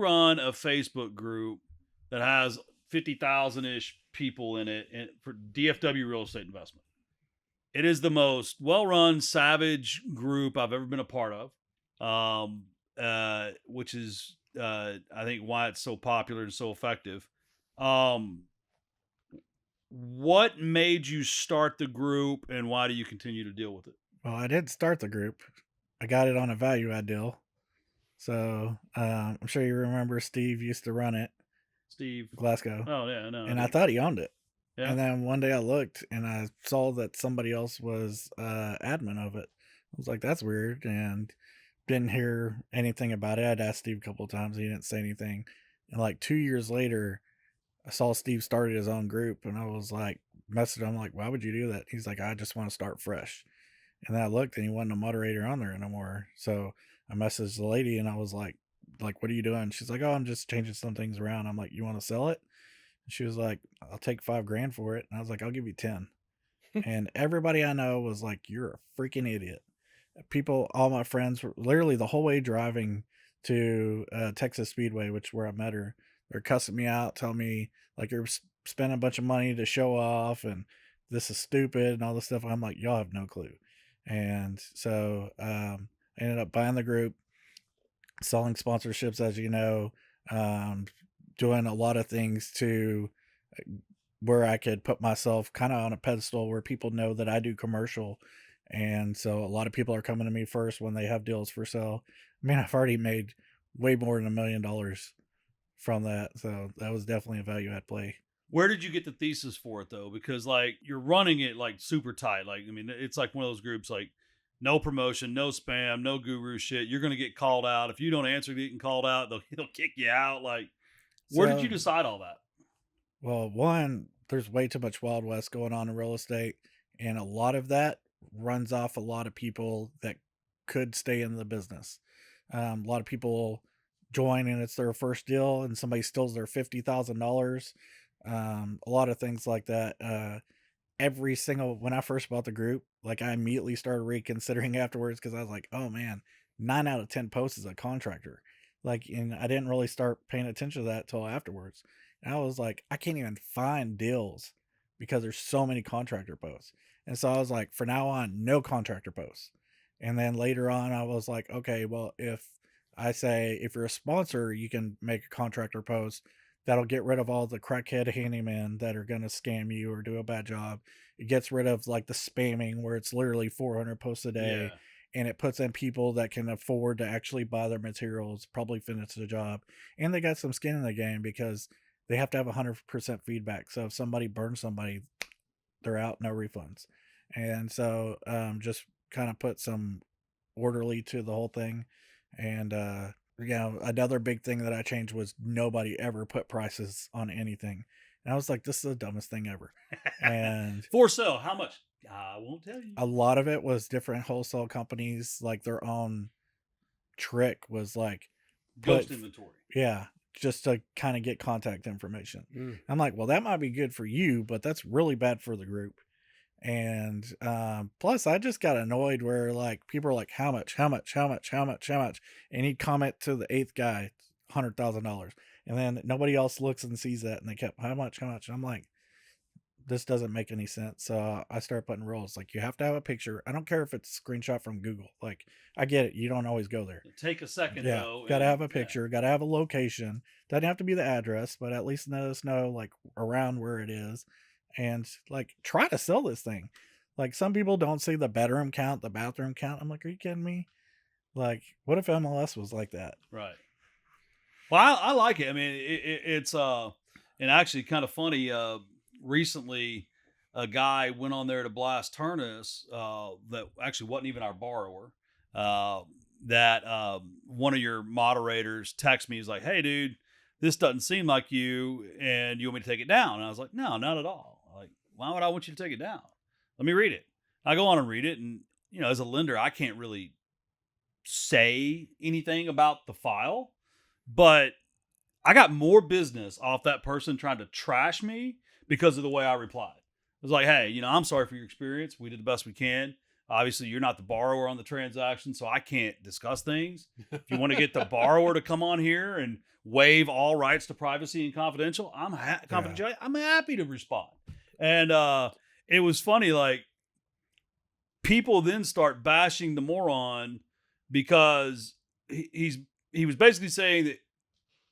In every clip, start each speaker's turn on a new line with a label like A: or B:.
A: run a Facebook group that has 50,000-ish people in it for DFW real estate investment. It is the most well-run, savage group I've ever been a part of, which is, I think, why it's so popular and so effective. Um, what made you start the group, and why do you continue to deal with it?
B: Well, I did start the group. I got it on a value add deal. So I'm sure you remember Steve used to run it,
A: Steve.
B: Glasgow,
A: Oh, yeah, no, I
B: and I
A: do.
B: thought he owned it.
A: Yeah.
B: And then one day I looked and I saw that somebody else was admin of it. I was like, that's weird, and didn't hear anything about it. I'd asked Steve a couple of times. He didn't say anything. And like 2 years later, I saw Steve started his own group, and I was like, messaged him like, why would you do that? He's like, I just want to start fresh. And then I looked and he wasn't a moderator on there anymore. So I messaged the lady and I was like, what are you doing? She's like, oh, I'm just changing some things around. I'm like, you want to sell it? And she was like, I'll take 5 grand for it. And I was like, I'll give you 10. And everybody I know was like, you're a freaking idiot. People, all my friends were literally the whole way driving to Texas Speedway, which is where I met her. They're cussing me out, telling me like you're spending a bunch of money to show off and this is stupid and all this stuff. I'm like, y'all have no clue. And so I ended up buying the group, selling sponsorships, as you know, um, doing a lot of things to where I could put myself kind of on a pedestal where people know that I do commercial. And so a lot of people are coming to me first when they have deals for sale. I mean, I've already made way more than $1 million from that. So that was definitely a value add play.
A: Where did you get the thesis for it though? Because like you're running it like super tight. Like, I mean, it's like one of those groups like no promotion, no spam, no guru shit. You're gonna get called out. If you don't answer getting called out, they'll kick you out. Like, where did you
B: So,
A: decide all that?
B: well, one, there's way too much Wild West going on in real estate. And a lot of that runs off a lot of people that could stay in the business. A lot of people join and it's their first deal and somebody steals their $50,000. A lot of things like that. Every single, when I first bought the group, like I immediately started reconsidering afterwards because I was like, oh man, 9 out of 10 posts is a contractor. Like, and I didn't really start paying attention to that till afterwards. And I was like, I can't even find deals because there's so many contractor posts. And so I was like, for now on, no contractor posts. And then later on, I was like, okay, well, if I say if you're a sponsor, you can make a contractor post that'll get rid of all the crackhead handymen that are going to scam you or do a bad job. It gets rid of like the spamming where it's literally 400 posts a day,
A: Yeah.
B: and it puts in people that can afford to actually buy their materials, probably finish the job. And they got some skin in the game because they have to have 100% feedback. So if somebody burns somebody, they're out, no refunds. And so just kind of put some orderly to the whole thing. And another big thing that I changed was nobody ever put prices on anything. And I was like, this is the dumbest thing ever. And
A: For sale, how much? I won't tell you.
B: a lot of it was different wholesale companies, like their own trick was like put,
A: Ghost inventory.
B: yeah, just to kind of get contact information.
A: Mm.
B: I'm like, well, that might be good for you, but that's really bad for the group. And plus, I just got annoyed where like people are like, how much, how much, how much, how much, how much, and he'd comment to the eighth guy, $100,000, and then nobody else looks and sees that, and they kept how much, how much. And I'm like, this doesn't make any sense. So I started putting rules like you have to have a picture. I don't care if it's a screenshot from Google. Like I get it, you don't always go there.
A: Take a second
B: Yeah,
A: though,
B: got to
A: and
B: have a
A: yeah.
B: picture, got to have a location. Doesn't have to be the address, but at least let us know like around where it is, and like try to sell this thing. Like some people don't see the bedroom count, the bathroom count. I'm like, are you kidding me? Like, what if MLS was like that?
A: Right. Well, I like it. I mean, it's and actually kind of funny. Recently, a guy went on there to blast Ternus. That actually wasn't even our borrower. Uh, that one of your moderators texted me. He's like, "Hey, dude, this doesn't seem like you, and you want me to take it down?" And I was like, "No, not at all. Like, why would I want you to take it down? Let me read it." I go on and read it, and as a lender, I can't really say anything about the file, but I got more business off that person trying to trash me because of the way I replied. It was like, hey, I'm sorry for your experience. We did the best we can. Obviously, you're not the borrower on the transaction, so I can't discuss things. If you want to get the borrower to come on here and waive all rights to privacy and
B: Yeah.
A: confidentiality, I'm happy to respond. And it was funny, like people then start bashing the moron because he was basically saying that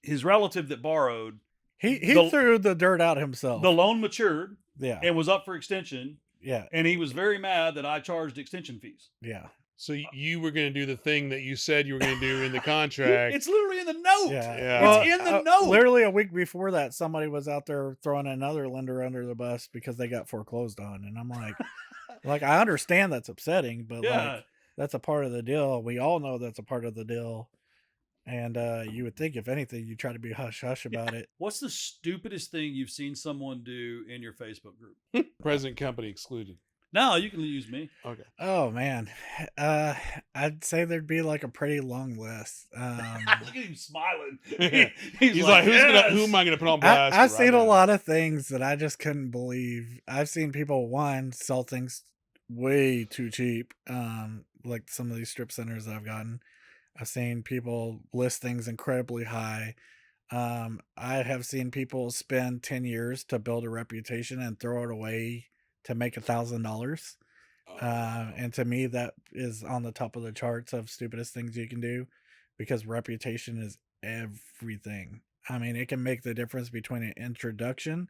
A: his relative that borrowed
B: He
A: the
B: threw the dirt out
A: the
B: himself.
A: loan matured
B: Yeah.
A: and was up for extension,
B: Yeah.
A: and he was very mad that I charged extension fees.
B: Yeah.
C: So you were going to do the thing that you said you were going to do in the contract.
A: It's literally in the note.
B: Yeah.
C: Yeah.
A: It's in the note.
B: Literally a week before that, somebody was out there throwing another lender under the bus because they got foreclosed on. And I'm like, I understand that's upsetting, but
A: Yeah.
B: like that's a part of the deal. We all know that's a part of the deal. And you would think if anything, you try to be hush hush about it.
A: What's the stupidest thing you've seen someone do in your Facebook group?
C: Present company excluded.
A: No, you can use me.
C: Okay.
B: Oh man. I'd say there'd be like a pretty long list.
A: Look at him smiling.
C: He's like, who am I going to put on blast?
B: I've
C: right
B: seen
C: now?
B: a lot of things that I just couldn't believe. I've seen people sell things way too cheap. Like some of these strip centers that I've gotten. I've seen people list things incredibly high. I have seen people spend 10 years to build a reputation and throw it away to make $1,000.
C: Oh,
B: And to me, that is on the top of the charts of stupidest things you can do because reputation is everything. I mean, it can make the difference between an introduction.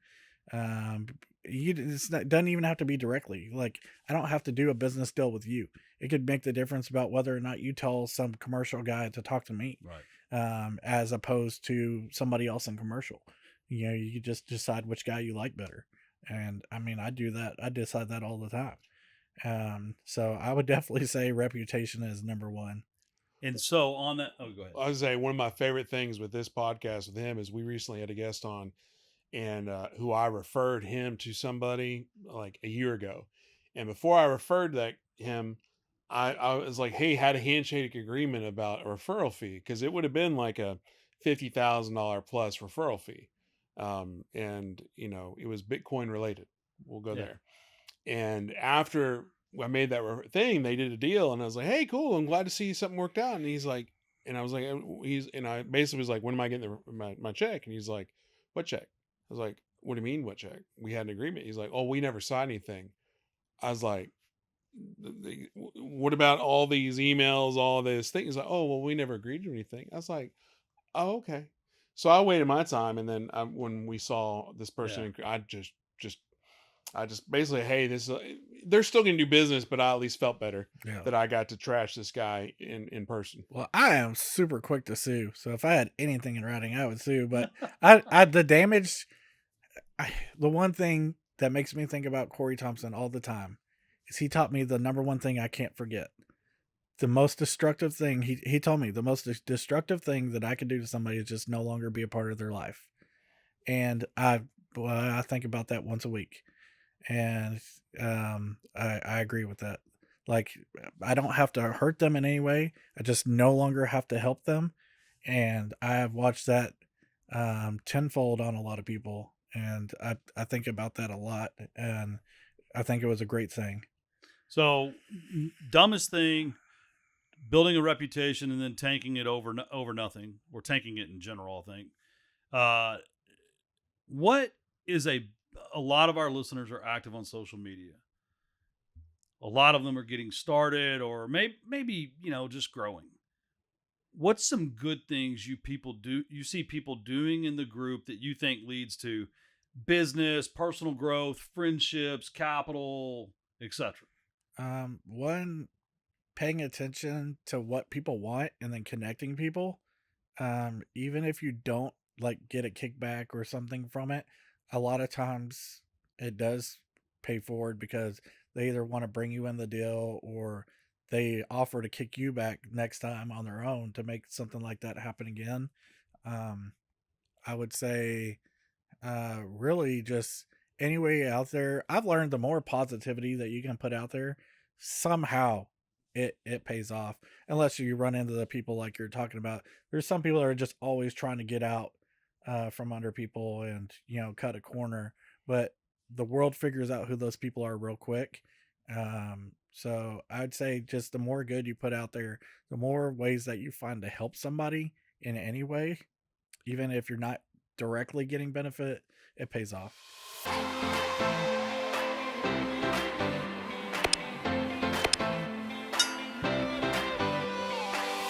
B: Um, doesn't even have to be directly. Like, I don't have to do a business deal with you. It could make the difference about whether or not you tell some commercial guy to talk to me,
A: Right.
B: as opposed to somebody else in commercial. You know, you just decide which guy you like better. And I mean, I do that. I decide that all the time. So I would definitely say reputation is number one.
A: And so on that, oh, go ahead.
C: I was saying one of my favorite things with this podcast with him is we recently had a guest on, and who I referred him to somebody like a year ago, and before I referred that him, I was like, hey, had a handshake agreement about a referral fee because it would have been like a $50,000 plus referral fee, and it was Bitcoin related. We'll go
A: Yeah.
C: there. And after I made that thing, they did a deal, and I was like, "Hey, cool! I'm glad to see something worked out." And he's like, and I was like, and I basically was like, "When am I getting my check?" And he's like, "What check?" I was like, "What do you mean, what check? We had an agreement." He's like, "Oh, we never signed anything." I was like, "What about all these emails, all this thing?" He's like, "Oh, well, we never agreed to anything." I was like, "Oh, okay." So I waited my time, and then when we saw this person, I just basically, hey, this they're still going to do business, but I at least felt better
B: Yeah.
C: that I got to trash this guy in person.
B: Well, I am super quick to sue. So if I had anything in writing, I would sue. But the damage, the one thing that makes me think about Corey Thompson all the time is he taught me the number one thing I can't forget. The most destructive thing he told me the most destructive thing that I could do to somebody is just no longer be a part of their life. And I think about that once a week. And I agree with that. Like, I don't have to hurt them in any way. I just no longer have to help them. And I have watched that tenfold on a lot of people. And I think about that a lot. And I think it was a great thing.
A: So, dumbest thing, building a reputation and then tanking it over nothing, or tanking it in general. I think. What is a lot of our listeners are active on social media. A lot of them are getting started, or maybe just growing. What's some good things you see people doing in the group that you think leads to business, personal growth, friendships, capital, etc.?
B: One, paying attention to what people want and then connecting people. Even if you don't like get a kickback or something from it, a lot of times it does pay forward because they either want to bring you in the deal or they offer to kick you back next time on their own to make something like that happen again. Um, I would say, really just any way out there. I've learned the more positivity that you can put out there, somehow it pays off. Unless you run into the people like you're talking about. There's some people that are just always trying to get out from under people and cut a corner. But the world figures out who those people are real quick. So I'd say just the more good you put out there, the more ways that you find to help somebody in any way, even if you're not directly getting benefit, it pays off.